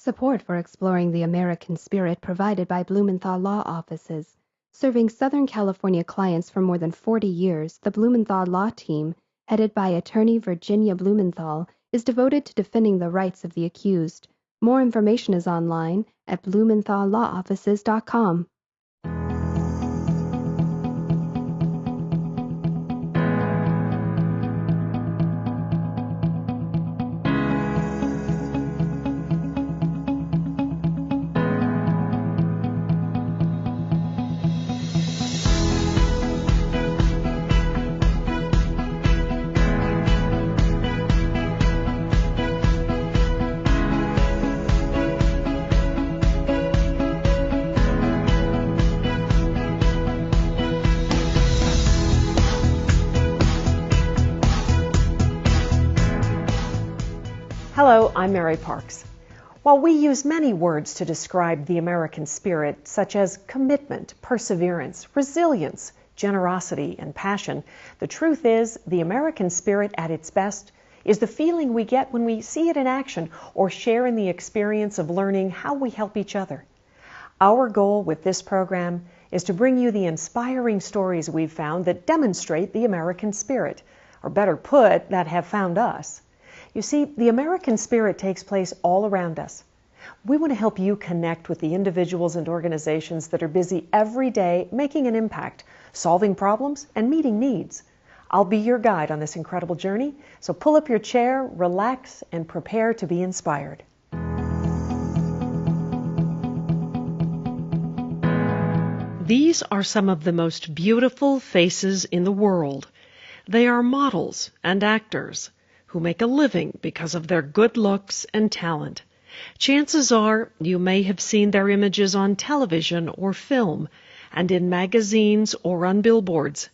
Support for exploring the American spirit provided by Blumenthal Law Offices. Serving Southern California clients for more than 40 years, the Blumenthal Law Team, headed by attorney Virginia Blumenthal, is devoted to defending the rights of the accused. More information is online at blumenthalllawoffices.com. Hello, I'm Mary Parks. While we use many words to describe the American spirit, such as commitment, perseverance, resilience, generosity, and passion, the truth is the American spirit at its best is the feeling we get when we see it in action or share in the experience of learning how we help each other. Our goal with this program is to bring you the inspiring stories we've found that demonstrate the American spirit, or better put, that have found us. You see, the American spirit takes place all around us. We want to help you connect with the individuals and organizations that are busy every day making an impact, solving problems, and meeting needs. I'll be your guide on this incredible journey, so pull up your chair, relax, and prepare to be inspired. These are some of the most beautiful faces in the world. They are models and actors who make a living because of their good looks and talent. Chances are you may have seen their images on television or film and in magazines or on billboards.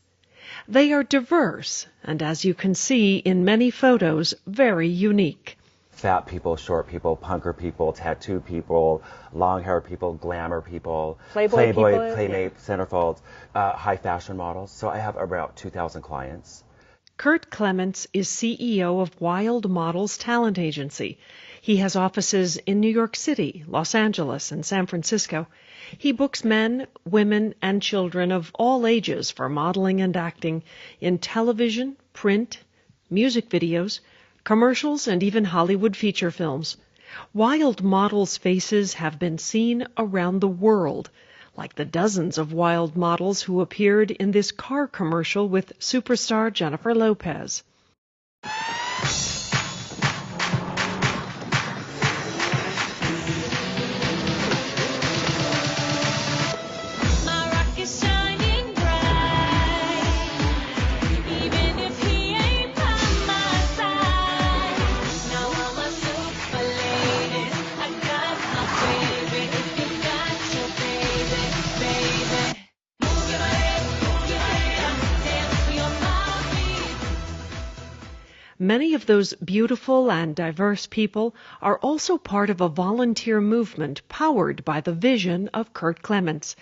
They are diverse and, as you can see in many photos, very unique. Fat people, short people, punker people, tattoo people, long-haired people, glamour people, Playboy, Playmate, centerfolds, high fashion models. So I have about 2,000 clients. Kurt Clements is CEO of Wild Models Talent Agency. He has offices in New York City, Los Angeles, and San Francisco. He books men, women, and children of all ages for modeling and acting in television, print, music videos, commercials, and even Hollywood feature films. Wild Models' faces have been seen around the world, like the dozens of Wild models who appeared in this car commercial with superstar Jennifer Lopez. Many of those beautiful and diverse people are also part of a volunteer movement powered by the vision of Kurt Clements.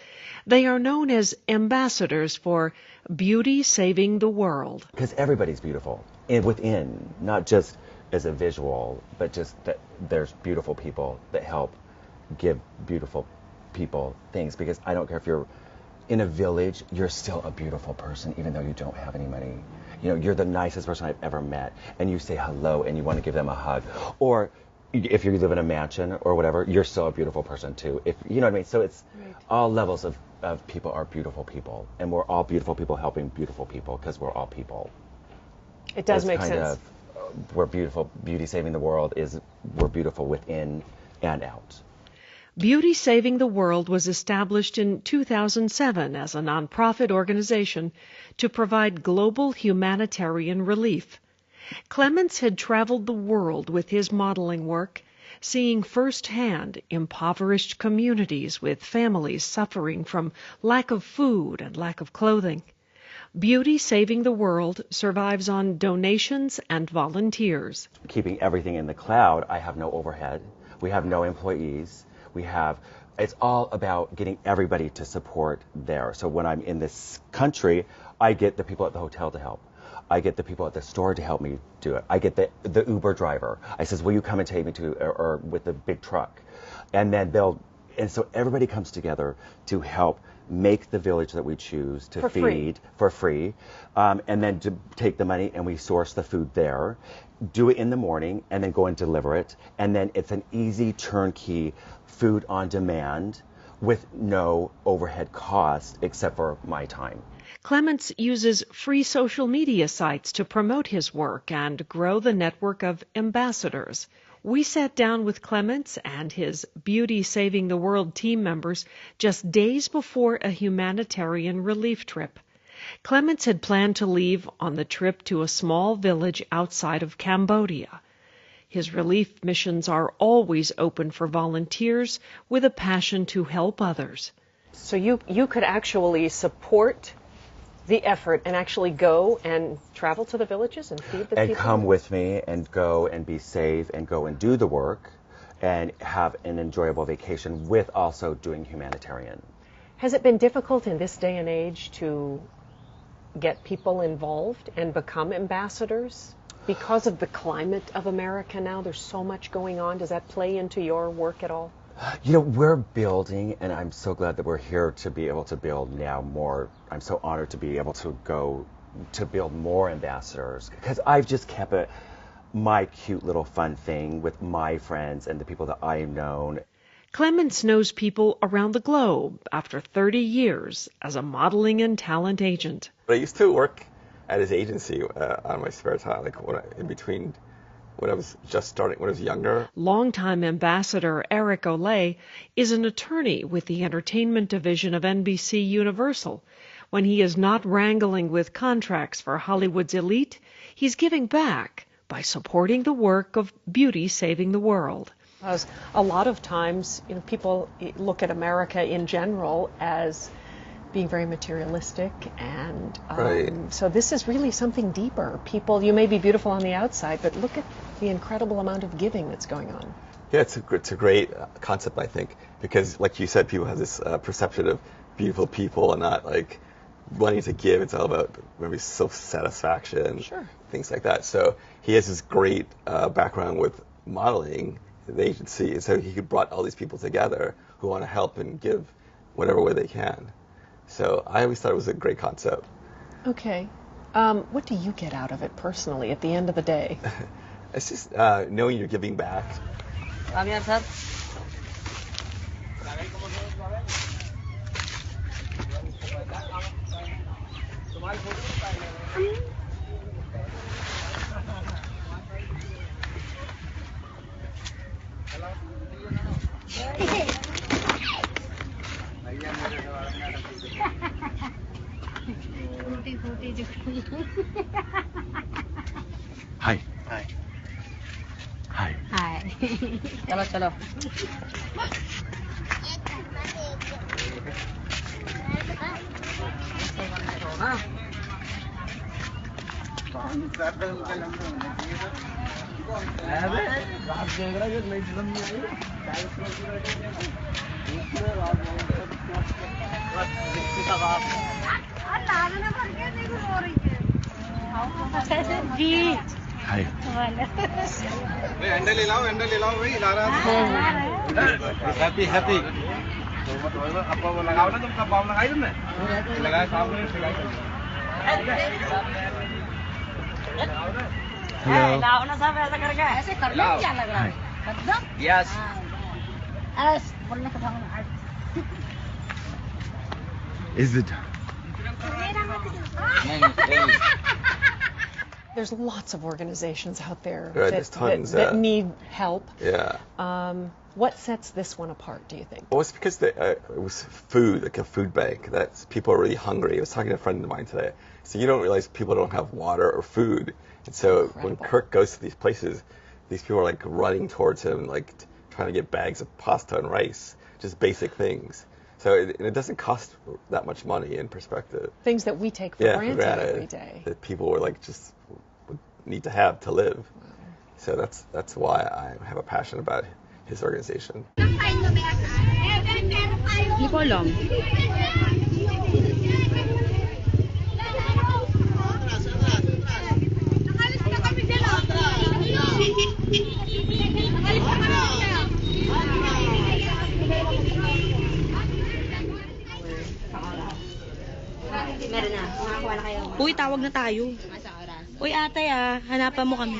They are known as ambassadors for Beauty Saving the World. Because everybody's beautiful within, not just as a visual, but just that there's beautiful people that help give beautiful people things. Because I don't care if you're in a village, you're still a beautiful person, even though you don't have any money. You know, you're the nicest person I've ever met, and you say hello and you want to give them a hug. Or if you live in a mansion or whatever, you're still a beautiful person too. If you know what I mean. So it's right. All levels of people are beautiful people, and we're all beautiful people helping beautiful people because we're all people. It does make sense. We're beautiful. Beauty Saving the World is we're beautiful within and out. Beauty Saving the World was established in 2007 as a nonprofit organization to provide global humanitarian relief. Clements had traveled the world with his modeling work, seeing firsthand impoverished communities with families suffering from lack of food and lack of clothing. Beauty Saving the World survives on donations and volunteers. Keeping everything in the cloud, I have no overhead. We have no employees. It's all about getting everybody to support there. So when I'm in this country, I get the people at the hotel to help. I get the people at the store to help me do it. I get the Uber driver. I says, will you come and take me to, or with the big truck? and then so everybody comes together to help make the village that we choose to feed for free, and then to take the money and we source the food there, do it in the morning, and then go and deliver it. And then it's an easy turnkey food on demand with no overhead cost except for my time. Clements uses free social media sites to promote his work and grow the network of ambassadors. We sat down with Clements and his Beauty Saving the World team members just days before a humanitarian relief trip. Clements had planned to leave on the trip to a small village outside of Cambodia. His relief missions are always open for volunteers with a passion to help others. So you could actually support the effort and actually go and travel to the villages and feed the people? And come with me and go and be safe and go and do the work and have an enjoyable vacation with also doing humanitarian. Has it been difficult in this day and age to get people involved and become ambassadors? Because of the climate of America now, there's so much going on. Does that play into your work at all? You know, we're building, and I'm so glad that we're here to be able to build now more. I'm so honored to be able to go to build more ambassadors, because I've just kept it my cute little fun thing with my friends and the people that I've known. Clements knows people around the globe after 30 years as a modeling and talent agent. I used to work at his agency on my spare time, like in between when I was just starting, when I was younger. Longtime ambassador Eric Olay is an attorney with the entertainment division of NBC Universal. When he is not wrangling with contracts for Hollywood's elite, he's giving back by supporting the work of Beauty Saving the World. Because a lot of times, people look at America in general as being very materialistic, and so this is really something deeper. People, you may be beautiful on the outside, but look at the incredible amount of giving that's going on. Yeah, it's a great concept, I think, because like you said, people have this perception of beautiful people and not like wanting to give. It's all about maybe self-satisfaction, things like that. So he has this great background with modeling the agency, and so he brought all these people together who want to help and give whatever way they can. So I always thought it was a great concept. Okay. What do you get out of it personally at the end of the day? It's just knowing you're giving back. Hi. Hi. Hi. Hi. Chalo, chalo. Ji Hi. Happy, happy. Hi. Yes. Is it? There's lots of organizations out there Right, there's tons, that need help. Yeah. What sets this one apart, do you think? Well, it's because it was food, like a food bank, that people are really hungry. I was talking to a friend of mine today. So you don't realize people don't have water or food. And so when Kirk goes to these places, these people are like running towards him, like trying to get bags of pasta and rice, just basic things. So it doesn't cost that much money in perspective. Things that we take for granted every day. That people were like just would need to have to live. Wow. So that's why I have a passion about his organization. Uy, tawag na tayo. Uy, ate hanapan mo kami.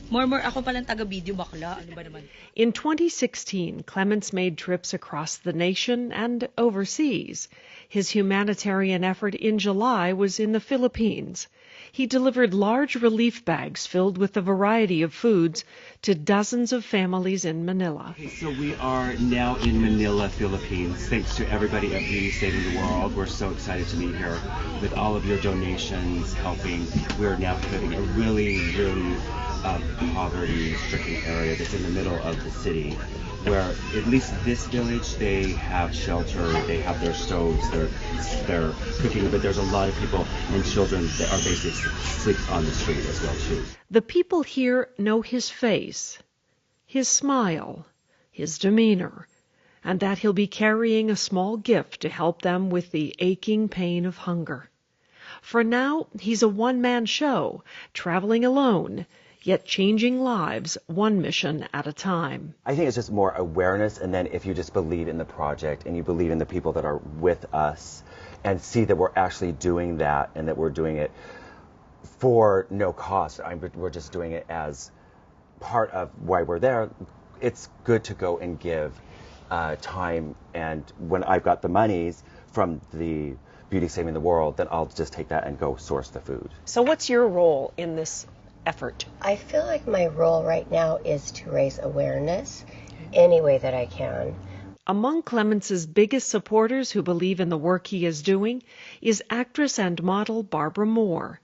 More, ako palang taga-video bakla. Ano ba naman? In 2016, Clements made trips across the nation and overseas. His humanitarian effort in July was in the Philippines. He delivered large relief bags filled with a variety of foods to dozens of families in Manila. Okay, so we are now in Manila, Philippines. Thanks to everybody at Beauty Saving the World. We're so excited to be here with all of your donations helping. We're now hitting a really poverty-stricken area that's in the middle of the city, where at least this village, they have shelter, they have their stoves, they're cooking, but there's a lot of people and children that are basically sleep on the street as well too. The people here know his face, his smile, his demeanor, and that he'll be carrying a small gift to help them with the aching pain of hunger. For now, he's a one-man show, traveling alone, yet changing lives one mission at a time. I think it's just more awareness, and then if you just believe in the project and you believe in the people that are with us and see that we're actually doing that and that we're doing it for no cost, we're just doing it as part of why we're there, it's good to go and give time, and when I've got the monies from the Beauty Saving the World, then I'll just take that and go source the food. So what's your role in this effort? I feel like my role right now is to raise awareness any way that I can. Among Clements's biggest supporters who believe in the work he is doing is actress and model Barbara Moore.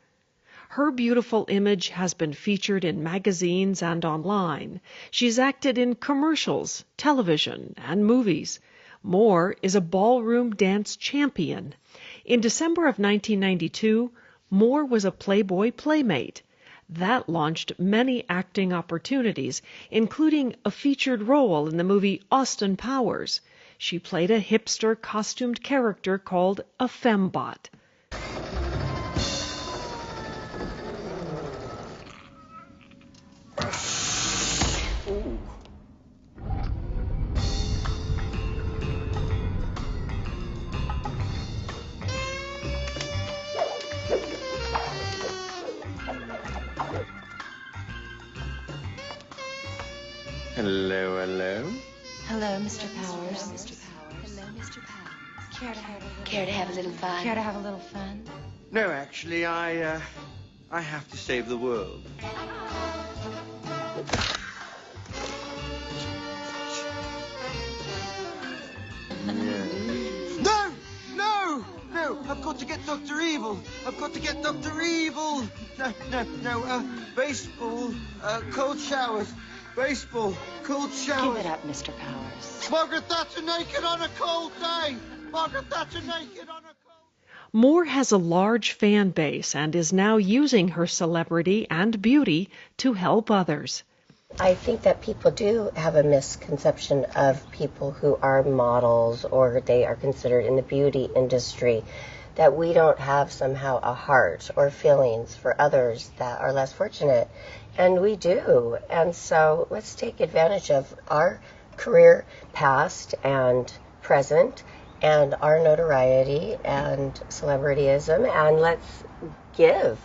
Her beautiful image has been featured in magazines and online. She's acted in commercials, television, and movies. Moore is a ballroom dance champion. In December of 1992, Moore was a Playboy playmate. That launched many acting opportunities, including a featured role in the movie Austin Powers. She played a hipster costumed character called a fembot. Hello, hello. Hello, Mr. Powers. Hello, Mr. Powers. Hello, Mr. Powers. Care to have a little fun? Care to have a little fun? No, actually, I have to save the world. No! No! No! I've got to get Dr. Evil! I've got to get Dr. Evil! No, baseball, cold showers. Baseball, cold showers. Give it up, Mr. Powers. Margaret Thatcher naked on a cold day! Margaret Thatcher naked on a cold... Moore has a large fan base and is now using her celebrity and beauty to help others. I think that people do have a misconception of people who are models or they are considered in the beauty industry, that we don't have somehow a heart or feelings for others that are less fortunate. And we do. And so let's take advantage of our career past and present and our notoriety and celebrityism, and let's give.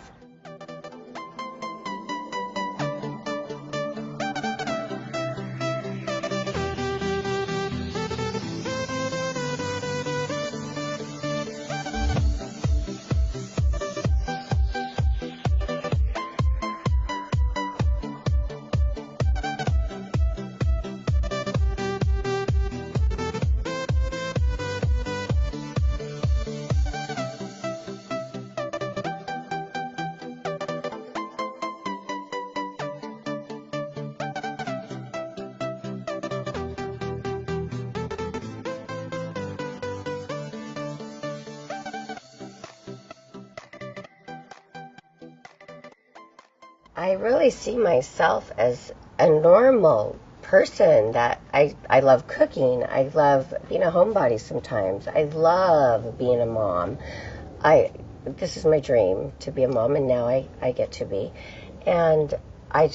I really see myself as a normal person, that I love cooking. I love being a homebody sometimes. I love being a mom. This is my dream, to be a mom, and now I get to be. And I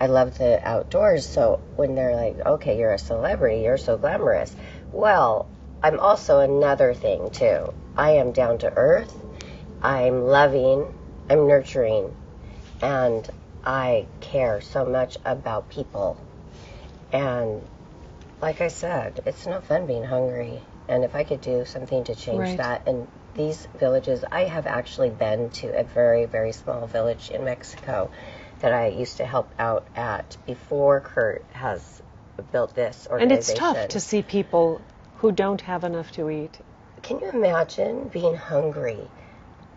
love the outdoors. So when they're like, okay, you're a celebrity, you're so glamorous. Well, I'm also another thing too. I am down to earth, I'm loving, I'm nurturing, and I care so much about people. And like I said, it's no fun being hungry. And if I could do something to change that, and these villages, I have actually been to a very, very small village in Mexico that I used to help out at before Kurt has built this organization. And it's tough to see people who don't have enough to eat. Can you imagine being hungry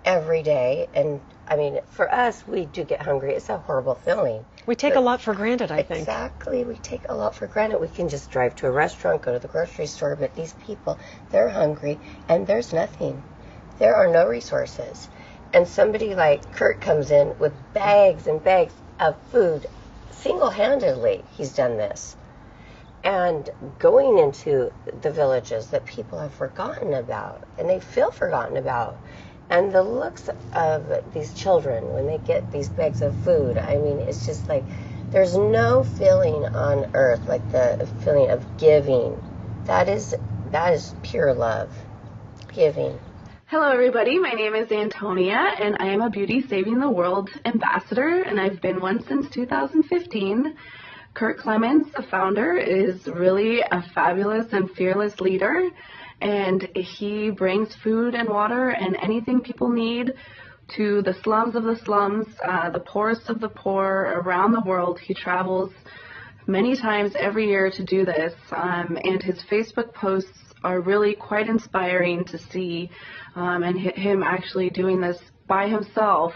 every day? And I mean, for us, we do get hungry. It's a horrible feeling. We take a lot for granted, I think. Exactly. We take a lot for granted. We can just drive to a restaurant, go to the grocery store, but these people, they're hungry, and there's nothing. There are no resources. And somebody like Kurt comes in with bags and bags of food. Single-handedly, he's done this. And going into the villages that people have forgotten about, and they feel forgotten about. And the looks of these children when they get these bags of food, I mean, it's just like there's no feeling on earth like the feeling of giving. That is pure love, giving. Hello, everybody. My name is Antonia, and I am a Beauty Saving the World ambassador, and I've been one since 2015. Kurt Clements, the founder, is really a fabulous and fearless leader, and he brings food and water and anything people need to the slums of the slums, the poorest of the poor around the world. He travels many times every year to do this, and his Facebook posts are really quite inspiring to see, and him actually doing this by himself.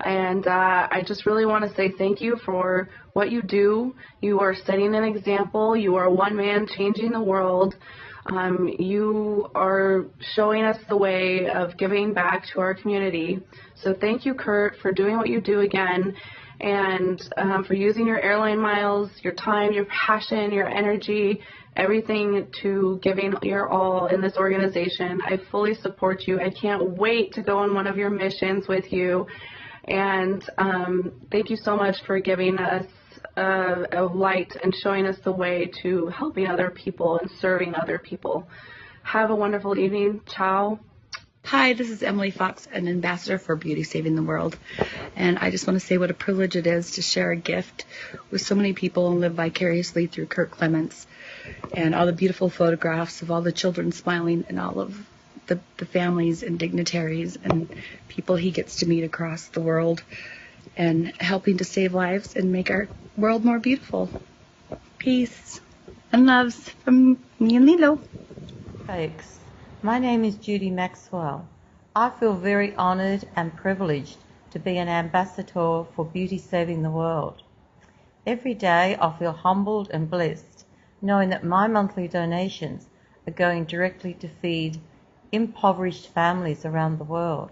And I just really want to say thank you for what you do. You are setting an example. You are one man changing the world. You are showing us the way of giving back to our community. So thank you, Kurt, for doing what you do again, and for using your airline miles, your time, your passion, your energy, everything to giving your all in this organization. I fully support you. I can't wait to go on one of your missions with you. And thank you so much for giving us a light and showing us the way to helping other people and serving other people. Have a wonderful evening. Ciao. Hi, this is Emily Fox, an ambassador for Beauty Saving the World. And I just want to say what a privilege it is to share a gift with so many people and live vicariously through Kurt Clements. And all the beautiful photographs of all the children smiling and all of the families and dignitaries and people he gets to meet across the world, and helping to save lives and make our world more beautiful. Peace and loves from me and Lilo. Thanks. My name is Judy Maxwell. I feel very honoured and privileged to be an ambassador for Beauty Saving the World. Every day I feel humbled and blessed, knowing that my monthly donations are going directly to feed impoverished families around the world.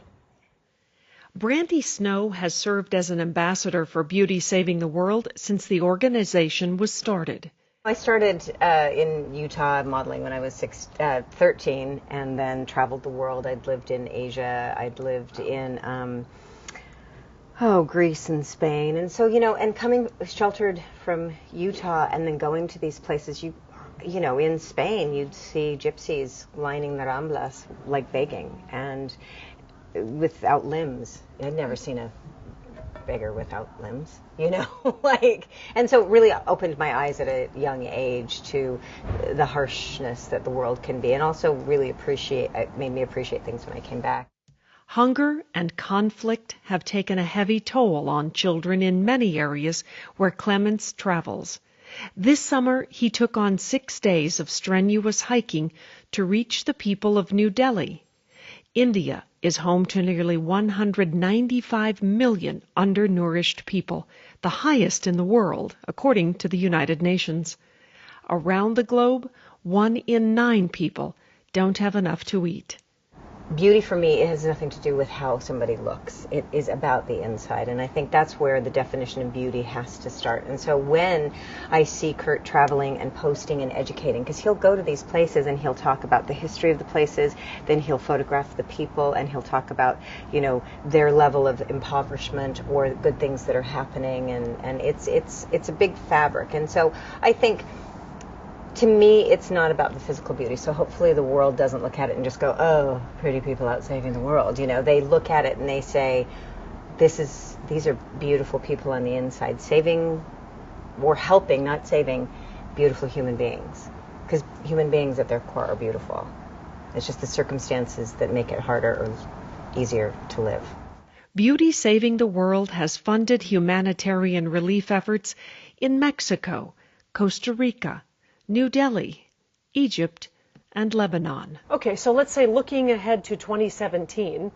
Brandy Snow has served as an ambassador for Beauty Saving the World since the organization was started. I started in Utah modeling when I was 13, and then traveled the world. I'd lived in Asia. I'd lived in Greece and Spain. And so, and coming sheltered from Utah and then going to these places, in Spain, you'd see gypsies lining the Ramblas, like begging, and without limbs. I'd never seen a beggar without limbs, and so it really opened my eyes at a young age to the harshness that the world can be, and also really it made me appreciate things when I came back. Hunger and conflict have taken a heavy toll on children in many areas where Clements travels. This summer, he took on 6 days of strenuous hiking to reach the people of New Delhi. India is home to nearly 195 million undernourished people, the highest in the world, according to the United Nations. Around the globe, 1 in 9 people don't have enough to eat. Beauty for me, it has nothing to do with how somebody looks. It is about the inside, and I think that's where the definition of beauty has to start. And so when I see Kurt traveling and posting and educating, because he'll go to these places and he'll talk about the history of the places, then he'll photograph the people, and he'll talk about, their level of impoverishment or good things that are happening, and it's a big fabric. And so I think to me, it's not about the physical beauty. So hopefully the world doesn't look at it and just go, oh, pretty people out saving the world. You know, they look at it and they say, these are beautiful people on the inside, saving or helping, not saving, beautiful human beings. Because human beings at their core are beautiful. It's just the circumstances that make it harder or easier to live. Beauty Saving the World has funded humanitarian relief efforts in Mexico, Costa Rica, New Delhi, Egypt, and Lebanon. Okay, so let's say looking ahead to 2017,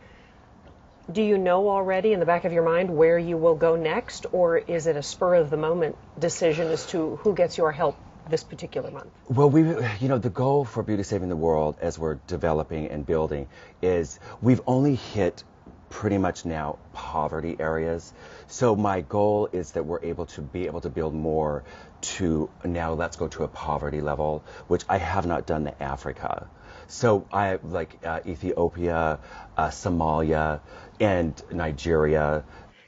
do you know already in the back of your mind where you will go next, or is it a spur-of-the-moment decision as to who gets your help this particular month? Well, the goal for Beauty Saving the World as we're developing and building is we've only hit pretty much now poverty areas. So my goal is that we're able to build more to now let's go to a poverty level, which I have not done in Africa. So I like Ethiopia, Somalia, and Nigeria.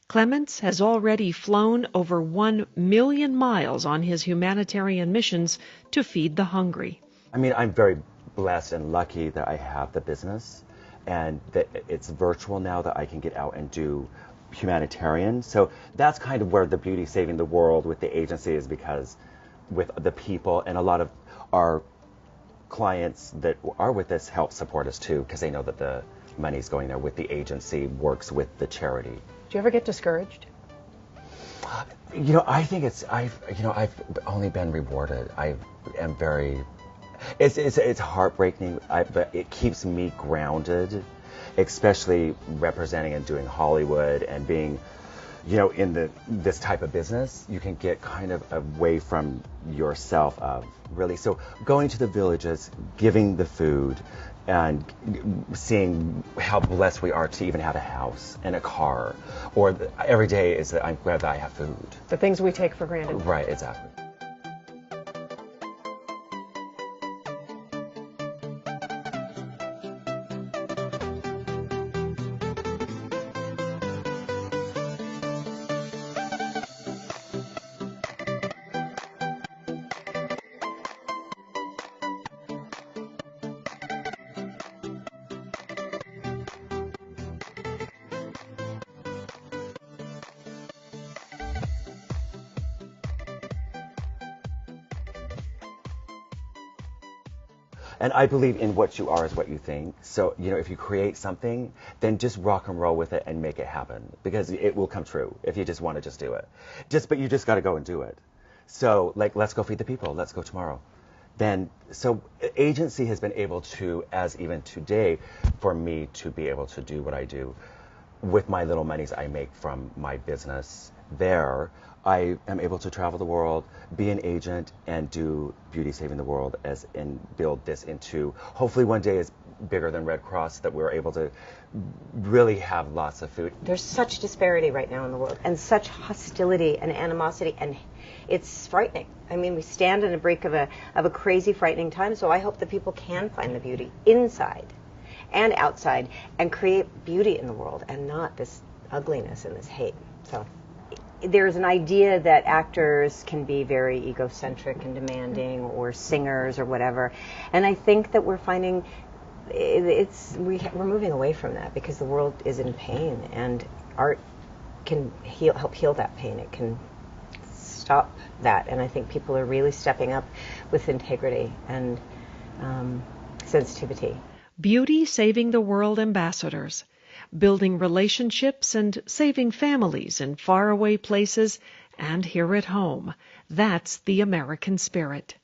Clements has already flown over 1 million miles on his humanitarian missions to feed the hungry. I mean, I'm very blessed and lucky that I have the business and that it's virtual now, that I can get out and do humanitarian. So that's kind of where the Beauty Saving the World with the agency is, because with the people and a lot of our clients that are with us help support us too, because they know that the money's going there with the agency, works with the charity. Do you ever get discouraged? You know, I think I've only been rewarded. I am very, it's heartbreaking, but it keeps me grounded, especially representing and doing Hollywood and being, in this type of business. You can get kind of away from yourself really. So going to the villages, giving the food, and seeing how blessed we are to even have a house and a car, or every day is that I'm glad that I have food. The things we take for granted. Right, exactly. And I believe in what you are is what you think. So, if you create something, then just rock and roll with it and make it happen, because it will come true if you just want to just do it. But you just got to go and do it. So, let's go feed the people. Let's go tomorrow. So agency has been able to, as even today, for me to be able to do what I do with my little monies I make from my business there. I am able to travel the world, be an agent, and do Beauty Saving the World and build this into, hopefully one day is bigger than Red Cross, that we're able to really have lots of food. There's such disparity right now in the world, and such hostility and animosity, and it's frightening. I mean, we stand on the brink of a crazy, frightening time, so I hope that people can find the beauty inside and outside and create beauty in the world and not this ugliness and this hate. So there's an idea that actors can be very egocentric and demanding, or singers or whatever, and I think that we're finding we're moving away from that, because the world is in pain, and art can help heal that pain. It can stop that, and I think people are really stepping up with integrity and sensitivity. Beauty Saving the World ambassadors, building relationships and saving families in faraway places and here at home. That's the American spirit.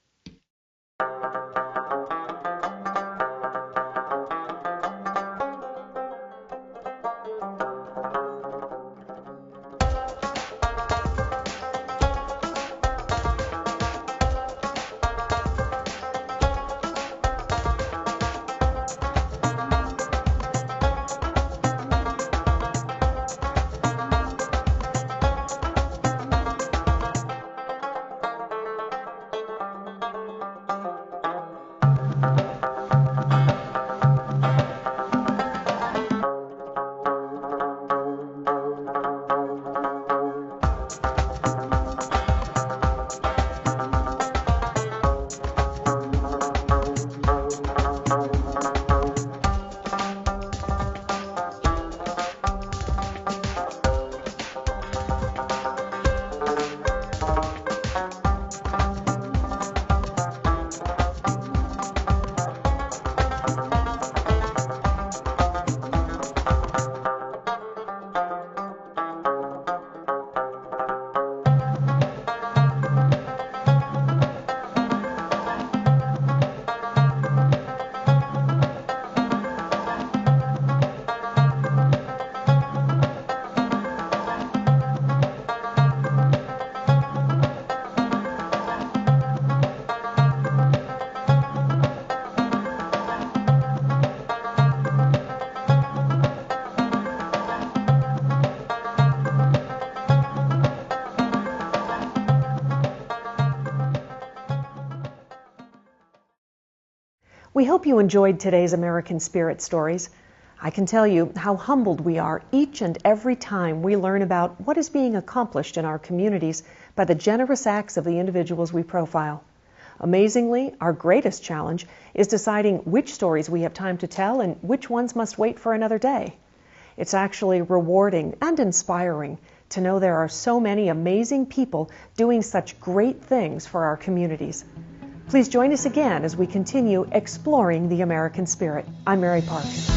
We hope you enjoyed today's American Spirit stories. I can tell you how humbled we are each and every time we learn about what is being accomplished in our communities by the generous acts of the individuals we profile. Amazingly, our greatest challenge is deciding which stories we have time to tell and which ones must wait for another day. It's actually rewarding and inspiring to know there are so many amazing people doing such great things for our communities. Please join us again as we continue exploring the American spirit. I'm Mary Parks.